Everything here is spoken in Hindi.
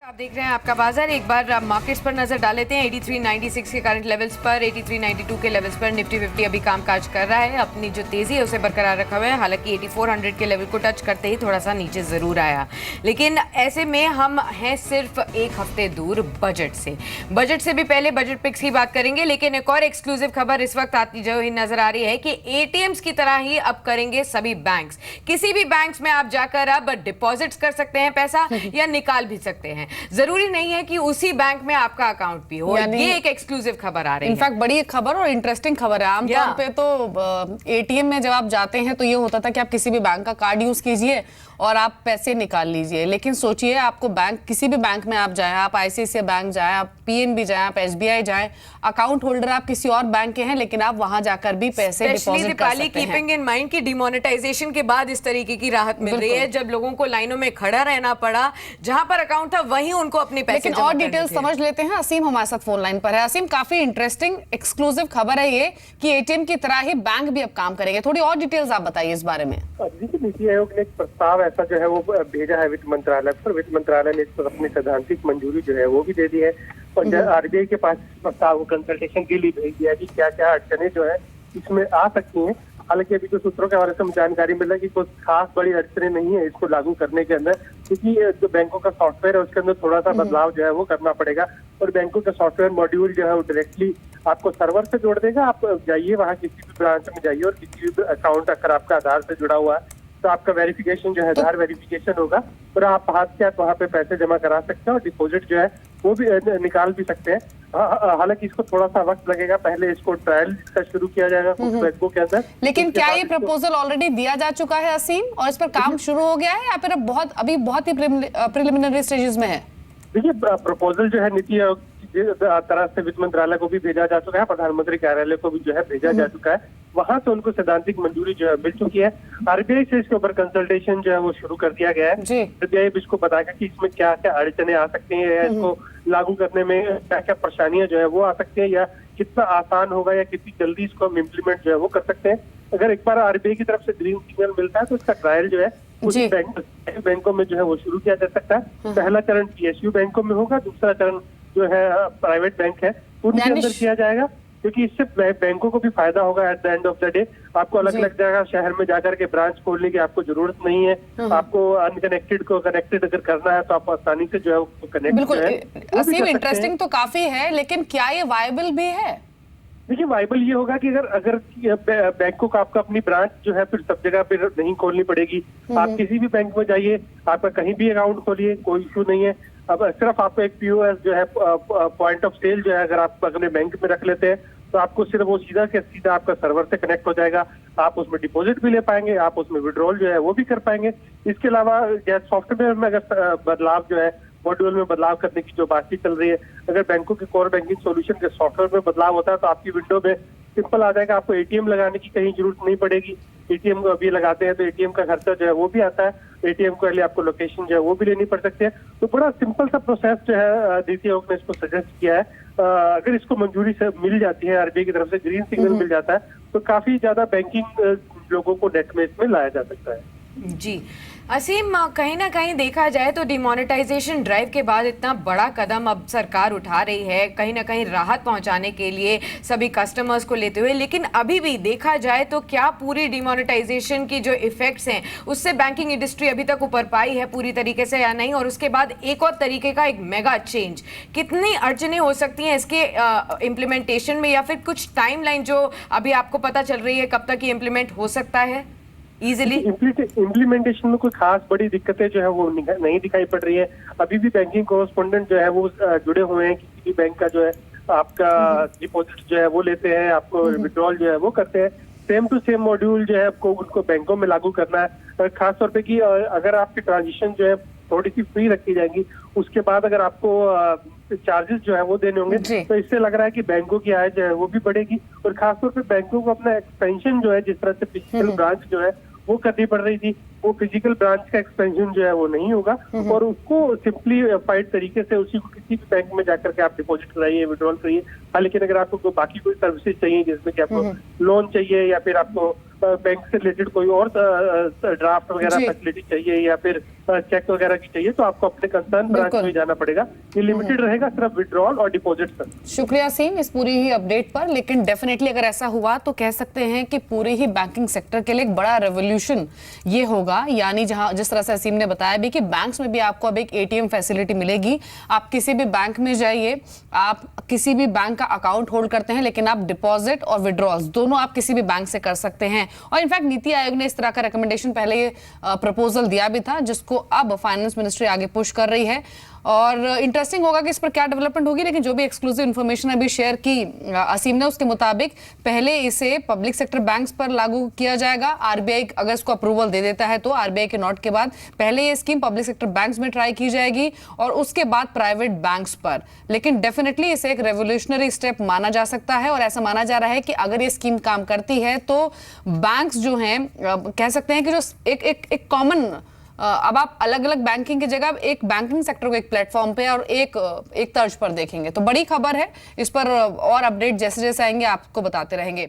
आप देख रहे हैं आपका बाजार। एक बार मार्केट्स पर नजर डाल लेते हैं। 8396 के करंट लेवल्स पर, 8392 के लेवल्स पर निफ्टी 50 अभी कामकाज कर रहा है। अपनी जो तेजी है उसे बरकरार रखा हुआ है। हालांकि 8400 के लेवल को टच करते ही थोड़ा सा नीचे जरूर आया, लेकिन ऐसे में हम हैं सिर्फ एक हफ्ते दूर बजट से। बजट से भी पहले बजट पिक्स की बात करेंगे, लेकिन एक और एक्सक्लूसिव खबर इस वक्त आती जो ही नजर आ रही है कि एटीएम्स की तरह ही अब करेंगे सभी बैंक्स। किसी भी बैंक्स में आप जाकर अब डिपॉजिट्स कर सकते हैं पैसा या निकाल भी सकते हैं। जरूरी नहीं है कि उसी बैंक में आपका अकाउंट भी हो। ये एक एक्सक्लूसिव खबर आ रही है। इनफैक्ट बड़ी खबर और इंटरेस्टिंग खबर है। आमतौर पे तो एटीएम में जब आप जाते हैं तो ये होता था कि आप किसी भी बैंक का कार्ड यूज कीजिए और आप पैसे निकाल लीजिए, लेकिन सोचिए आपको बैंक, किसी भी बैंक में आप जाएं, आप आईसीआईसीआई बैंक जाएं, आप पीएनबी जाएं, आप एसबीआई जाएं, अकाउंट होल्डर आप किसी और बैंक के हैं, लेकिन आप वहां जाकर भी पैसे डिपॉजिट कर सकते हैं। कीपिंग इन माइंड की डिमोनेटाइजेशन के बाद इस तरीके की राहत मिल रही है, जब लोगों को लाइनों में खड़ा रहना पड़ा, जहां पर अकाउंट था वहीं उनको अपने पैसे लेकिन और डिटेल समझ लेते हैं। असीम हमारे साथ फोन लाइन पर है। असीम, काफी इंटरेस्टिंग एक्सक्लूसिव खबर है ये कि एटीएम की तरह ही बैंक भी अब काम करेंगे। थोड़ी और डिटेल्स आप बताइए इस बारे में। नीति आयोग ने एक प्रस्ताव ऐसा जो है वो भेजा है वित्त मंत्रालय पर। वित्त मंत्रालय ने इस पर अपनी सैद्धांतिक मंजूरी जो है वो भी दे दी है और आरबीआई के पास प्रस्ताव को कंसल्टेशन के लिए भेज दिया है कि क्या क्या अड़चने जो है इसमें आ सकती हैं। हालांकि अभी तो सूत्रों के हवाले से जानकारी मिल रहा है कि कोई खास बड़ी अड़चने नहीं है इसको लागू करने के अंदर, क्योंकि जो बैंकों का सॉफ्टवेयर है उसके अंदर थोड़ा सा बदलाव जो है वो करना पड़ेगा और बैंकों का सॉफ्टवेयर मॉड्यूल जो है वो डायरेक्टली आपको सर्वर से जोड़ देगा। आप जाइए वहाँ किसी भी ब्रांच में जाइए और किसी भी अकाउंट अगर आपका आधार से जुड़ा हुआ है तो आपका वेरिफिकेशन जो है आधार वेरिफिकेशन होगा और आप हाथ के हाथ वहाँ पे पैसे जमा करा सकते हैं और डिपॉजिट जो है वो भी निकाल भी सकते हैं। हालांकि इसको थोड़ा सा वक्त लगेगा, पहले इसको ट्रायल का शुरू किया जाएगा कुछ बैंकों के अंदर। लेकिन क्या ये प्रपोजल ऑलरेडी दिया जा चुका है असीम, और इस पर काम शुरू हो गया है या फिर अभी बहुत ही प्रिलिमिनरी स्टेजेस में है? देखिए, प्रपोजल जो है नीति आयोग तरह से वित्त मंत्रालय को भी भेजा जा चुका है, प्रधानमंत्री कार्यालय को भी जो है भेजा जा चुका है। वहां से उनको सैद्धांतिक मंजूरी जो है मिल चुकी है। आरबीआई से इसके ऊपर कंसल्टेशन जो है वो शुरू कर दिया गया है। आरबीआई भी इसको बताएगा कि इसमें क्या क्या अड़चने आ सकती हैं या इसको लागू करने में क्या क्या परेशानियां जो है वो आ सकती है या कितना आसान होगा या कितनी जल्दी इसको हम इम्प्लीमेंट जो है वो कर सकते हैं। अगर एक बार आरबीआई की तरफ से ग्रीन सिग्नल मिलता है तो इसका ट्रायल जो है कुछ बैंकों में जो है वो शुरू किया जा सकता है। पहला चरण पीएसयू बैंकों में होगा, दूसरा चरण जो है प्राइवेट बैंक है उनके अंदर किया जाएगा, क्योंकि इससे बैंकों को भी फायदा होगा। At the end of the day आपको अलग अलग जगह शहर में जाकर के ब्रांच खोलने की आपको जरूरत नहीं है। आपको अनकनेक्टेड को कनेक्टेड अगर करना है तो आप आसानी से जो है कनेक्ट। बिल्कुल असीम, इंटरेस्टिंग तो काफी है, लेकिन क्या ये वायबल भी है? देखिए, वाइबल ये होगा कि अगर बैंकों का आपका अपनी ब्रांच जो है फिर सब जगह पे नहीं खोलनी पड़ेगी। आप किसी भी बैंक में जाइए, आपका कहीं भी अकाउंट खोलिए, कोई इशू नहीं है। अब सिर्फ आपको एक पीओएस जो है पॉइंट ऑफ सेल जो है अगर आप अपने बैंक में रख लेते हैं तो आपको सिर्फ वो सीधा आपका सर्वर से कनेक्ट हो जाएगा। आप उसमें डिपॉजिट भी ले पाएंगे, आप उसमें विड्रॉल जो है वो भी कर पाएंगे। इसके अलावा सॉफ्टवेयर में अगर बदलाव जो है मॉड्यूल में बदलाव करने की जो बातचीत चल रही है, अगर बैंकों के कोर बैंकिंग सॉल्यूशन के सॉफ्टवेयर में बदलाव होता है तो आपकी विंडो में सिंपल आ जाएगा। आपको एटीएम लगाने की कहीं जरूरत नहीं पड़ेगी। एटीएम को अभी लगाते हैं तो एटीएम का खर्चा जो है वो भी आता है। एटीएम के लिए आपको लोकेशन जो है वो भी लेनी पड़ सकती है। तो बड़ा सिंपल सा प्रोसेस जो है नीति आयोग ने इसको सजेस्ट किया है। अगर इसको मंजूरी से मिल जाती है, आरबीआई की तरफ से ग्रीन सिग्नल मिल जाता है तो काफी ज्यादा बैंकिंग लोगों को नेट में इसमें लाया जा सकता है। जी असीम, कहीं ना कहीं देखा जाए तो डिमोनेटाइजेशन ड्राइव के बाद इतना बड़ा कदम अब सरकार उठा रही है, कहीं ना कहीं राहत पहुंचाने के लिए सभी कस्टमर्स को लेते हुए, लेकिन अभी भी देखा जाए तो क्या पूरी डिमोनेटाइजेशन की जो इफेक्ट्स हैं उससे बैंकिंग इंडस्ट्री अभी तक उबर पाई है पूरी तरीके से या नहीं? और उसके बाद एक और तरीके का एक मेगा चेंज, कितनी अड़चने हो सकती हैं इसके इम्प्लीमेंटेशन में, या फिर कुछ टाइमलाइन जो अभी आपको पता चल रही है कब तक ये इम्प्लीमेंट हो सकता है इजीली? इम्प्लीमेंटेशन में कोई खास बड़ी दिक्कतें जो है वो नहीं दिखाई पड़ रही है। अभी भी बैंकिंग कोरेस्पोंडेंट जो है वो जुड़े हुए हैं, किसी भी बैंक का जो है आपका डिपॉजिट जो है वो लेते हैं, आपको विड्रॉल जो है वो करते हैं। सेम टू सेम मॉड्यूल जो है आपको उनको बैंकों में लागू करना है। खास तौर पे कि अगर आपकी ट्रांजेक्शन जो है थोड़ी सी फ्री रखी जाएंगी, उसके बाद अगर आपको चार्जेस जो है वो देने होंगे तो इससे लग रहा है कि बैंकों की आय जो है वो भी बढ़ेगी। और खासतौर पे बैंकों को अपना एक्सपेंशन जो है, जिस तरह से फिजिकल ब्रांच जो है वो करनी पड़ रही थी, वो फिजिकल ब्रांच का एक्सपेंशन जो है वो नहीं होगा और उसको सिंपलीफाइड तरीके से उसी को किसी भी बैंक में जाकर के आप डिपॉजिट कराइए, विड्रॉल करिए। हाँ, लेकिन अगर आपको बाकी कोई सर्विसेज चाहिए जिसमें कि आपको लोन चाहिए या फिर आपको बैंक से रिलेटेड कोई और ड्राफ्ट वगैरह फैसिलिटी चाहिए या फिर चेक वगैरह की चाहिए तो आपको अपने कंसर्न ब्रांच बिल्कुल। में जाना पड़ेगा। ये लिमिटेड रहेगा सिर्फ विड्रॉल और डिपॉजिट तक। शुक्रिया सीम इस पूरी ही अपडेट पर। लेकिन डेफिनेटली अगर ऐसा हुआ तो कह सकते हैं कि पूरे ही बैंकिंग सेक्टर के लिए एक बड़ा रेवोल्यूशन ये होगा। यानी जहां जिस तरह से असीम ने बताया भी कि बैंक्स में भी आपको अब एक एटीएम फैसिलिटी मिलेगी। आप किसी भी बैंक में जाइए, आप किसी भी बैंक का अकाउंट होल्ड करते हैं लेकिन आप डिपॉजिट और विड्रॉल्स दोनों आप किसी भी बैंक से कर सकते हैं। और इनफैक्ट नीति आयोग ने इस तरह का रिकमेंडेशन पहले ये प्रपोजल दिया भी था, जिसको अब फाइनेंस मिनिस्ट्री आगे पुश कर रही है। और इंटरेस्टिंग होगा कि इस पर क्या डेवलपमेंट होगी। लेकिन जो भी एक्सक्लूसिव इन्फॉर्मेशन अभी शेयर की असीम ने, उसके मुताबिक पहले इसे पब्लिक सेक्टर बैंक्स पर लागू किया जाएगा। आरबीआई अगर इसको अप्रूवल दे देता है तो आरबीआई के नोट के बाद पहले ये स्कीम पब्लिक सेक्टर बैंक्स में ट्राई की जाएगी और उसके बाद प्राइवेट बैंक्स पर। लेकिन डेफिनेटली इसे एक रेवोल्यूशनरी स्टेप माना जा सकता है और ऐसा माना जा रहा है कि अगर ये स्कीम काम करती है तो बैंक्स जो हैं कह सकते हैं कि जो एक कॉमन अब आप अलग अलग बैंकिंग की जगह एक बैंकिंग सेक्टर को एक प्लेटफॉर्म पे और एक तर्ज पर देखेंगे। तो बड़ी खबर है। इस पर और अपडेट जैसे जैसे आएंगे आपको बताते रहेंगे।